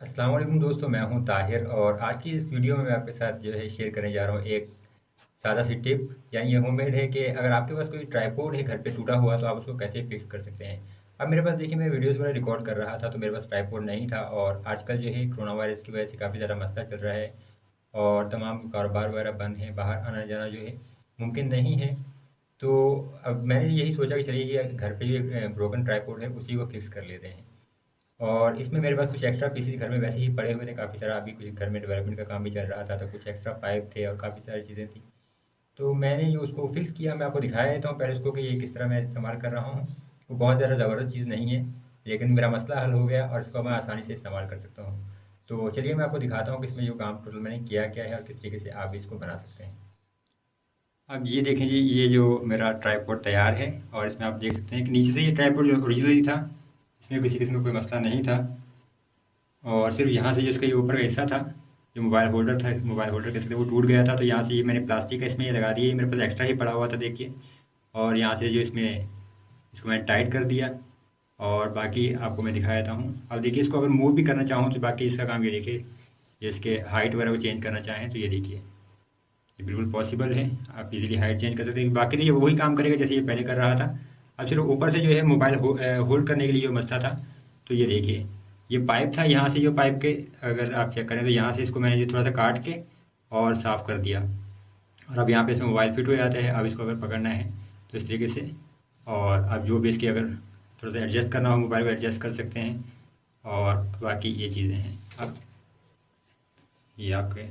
अस्सलाम वालेकुम दोस्तों, मैं हूं ताहिर और आज की इस वीडियो में मैं आपके साथ जो है शेयर करने जा रहा हूं एक सादा सी टिप। यानी ये होममेड है कि अगर आपके पास कोई ट्राइपॉड है घर पे टूटा हुआ तो आप उसको कैसे फिक्स कर सकते हैं। अब मेरे पास देखिए, मैं वीडियोस वगैरह रिकॉर्ड कर रहा था तो मेरे पास ट्राइपॉड नहीं था और आजकल जो है कोरोना वायरस की वजह से काफ़ी ज़्यादा मसला चल रहा है और तमाम कारोबार वगैरह बंद हैं, बाहर आना जाना जो है मुमकिन नहीं है। तो अब मैंने यही सोचा कि चलिए ये घर पे ये ब्रोकन ट्राइपॉड है उसी को फिक्स कर लेते हैं। और इसमें मेरे पास कुछ एक्स्ट्रा पीसेस घर में वैसे ही पड़े हुए थे काफ़ी सारा, अभी कुछ घर में डेवलपमेंट का काम भी चल रहा था तो कुछ एक्स्ट्रा पाइप थे और काफ़ी सारी चीज़ें थी। तो मैंने ये उसको फिक्स किया। मैं आपको दिखाया देता हूँ पहले उसको कि ये किस तरह मैं इस्तेमाल कर रहा हूँ। वो बहुत ज़्यादा ज़बरदस्त चीज़ नहीं है, लेकिन मेरा मसला हल हो गया और इसको मैं आसानी से इस्तेमाल कर सकता हूँ। तो चलिए मैं आपको दिखाता हूँ कि इसमें जो काम टोटल मैंने किया क्या है और किस तरीके से आप भी इसको बना सकते हैं। अब ये देखें जी, ये जो मेरा ट्राइपॉड तैयार है और इसमें आप देख सकते हैं कि नीचे से ये ट्राइपॉड जो ओरिजिनली था, इसमें किसी किस्म का कोई मसला नहीं था। और सिर्फ यहाँ से जो इसका ये ऊपर का हिस्सा था, जो मोबाइल होल्डर था, इस मोबाइल होल्डर के साथ वो टूट गया था। तो यहाँ से ये मैंने प्लास्टिक का इसमें ये लगा दिया, ये मेरे पास एक्स्ट्रा ही पड़ा हुआ था देखिए। और यहाँ से जो इसमें इसको मैंने टाइट कर दिया और बाकी आपको मैं दिखा देता हूँ। अब देखिए, इसको अगर मूव भी करना चाहूँ तो बाकी इसका काम ये देखिए, ये इसके हाइट वगैरह को चेंज करना चाहें तो ये देखिए, ये बिल्कुल पॉसिबल है। आप इजीली हाइट चेंज कर सकते हैं। बाकी तो ये वही काम करेगा जैसे ये पहले कर रहा था। अब सिर्फ ऊपर से जो है मोबाइल होल्ड करने के लिए जो मसला था, तो ये देखिए, ये पाइप था, यहाँ से जो पाइप के अगर आप चेक करें तो यहाँ से इसको मैंने जो थोड़ा सा काट के और साफ़ कर दिया। और अब यहाँ पे इसमें मोबाइल फिट हो जाता है। अब इसको अगर पकड़ना है तो इस तरीके से, और अब जो भी इसकी अगर थोड़ा सा एडजस्ट करना हो मोबाइल को एडजस्ट कर सकते हैं। और बाकी ये चीज़ें हैं। अब ये आपके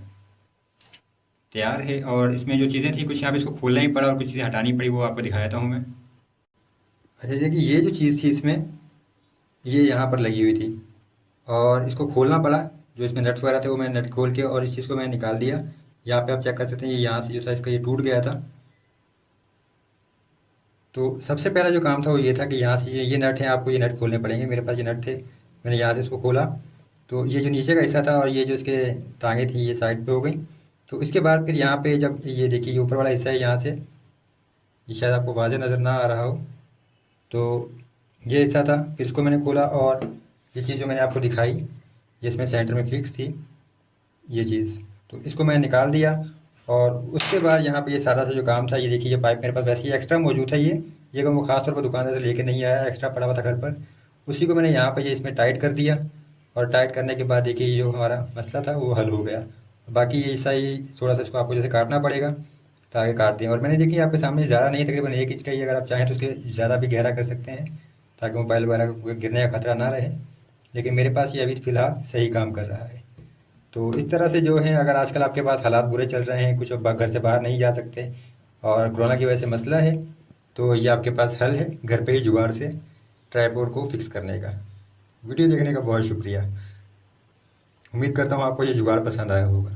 तैयार है और इसमें जो चीज़ें थी कुछ यहाँ पे इसको खोलना ही पड़ा और कुछ चीज़ें हटानी पड़ी, वो आपको दिखा देता हूँ मैं। अच्छा देखिए, ये जो चीज़ थी इसमें, ये यहाँ पर लगी हुई थी और इसको खोलना पड़ा। जो इसमें नट्स वगैरह थे वो मैंने नट खोल के और इस चीज़ को मैंने निकाल दिया। यहाँ पे आप चेक कर सकते हैं, ये यहाँ से जो था इसका ये टूट गया था। तो सबसे पहला जो काम था वो ये था कि यहाँ से ये नट हैं, आपको ये नट खोलने पड़ेंगे। मेरे पास ये नट थे, मैंने यहाँ से इसको खोला तो ये जो नीचे का हिस्सा था और ये जो इसके टांगे थी ये साइड पे हो गई। तो इसके बाद फिर यहाँ पे जब ये देखिए, ये ऊपर वाला हिस्सा है, यहाँ से ये शायद आपको वाज़ेह नज़र ना आ रहा हो, तो ये हिस्सा था। फिर इसको मैंने खोला और ये चीज़ जो मैंने आपको दिखाई, ये इसमें सेंटर में फिक्स थी ये चीज़, तो इसको मैंने निकाल दिया। और उसके बाद यहाँ पे ये सारा सा जो काम था, ये देखिए, ये पाइप मेरे पास वैसे ही एक्स्ट्रा मौजूद था। ये मैं वो खास तौर पर दुकानदार से लेके नहीं आया, एक्स्ट्रा पड़ा हुआ था घर पर। उसी को मैंने यहाँ पे ये इसमें टाइट कर दिया और टाइट करने के बाद देखिए, ये जो हमारा मसला था वो हल हो गया। बाकी ये हिस्सा ही थोड़ा सा इसको आपको जैसे काटना पड़ेगा, तो आगे काट दें। और मैंने देखिए आपके सामने ज़्यादा नहीं, तकरीबन 1 इंच का ही, अगर आप चाहें तो उसके ज़्यादा भी गहरा कर सकते हैं ताकि मोबाइल वगैरह को गिरने का खतरा ना रहे। लेकिन मेरे पास ये अभी फ़िलहाल सही काम कर रहा है। तो इस तरह से जो है, अगर आजकल आपके पास हालात बुरे चल रहे हैं, कुछ घर से बाहर नहीं जा सकते और कोरोना की वजह से मसला है, तो ये आपके पास हल है घर पे ही जुगाड़ से ट्राइपॉड को फिक्स करने का। वीडियो देखने का बहुत शुक्रिया। उम्मीद करता हूँ आपको ये जुगाड़ पसंद आया होगा।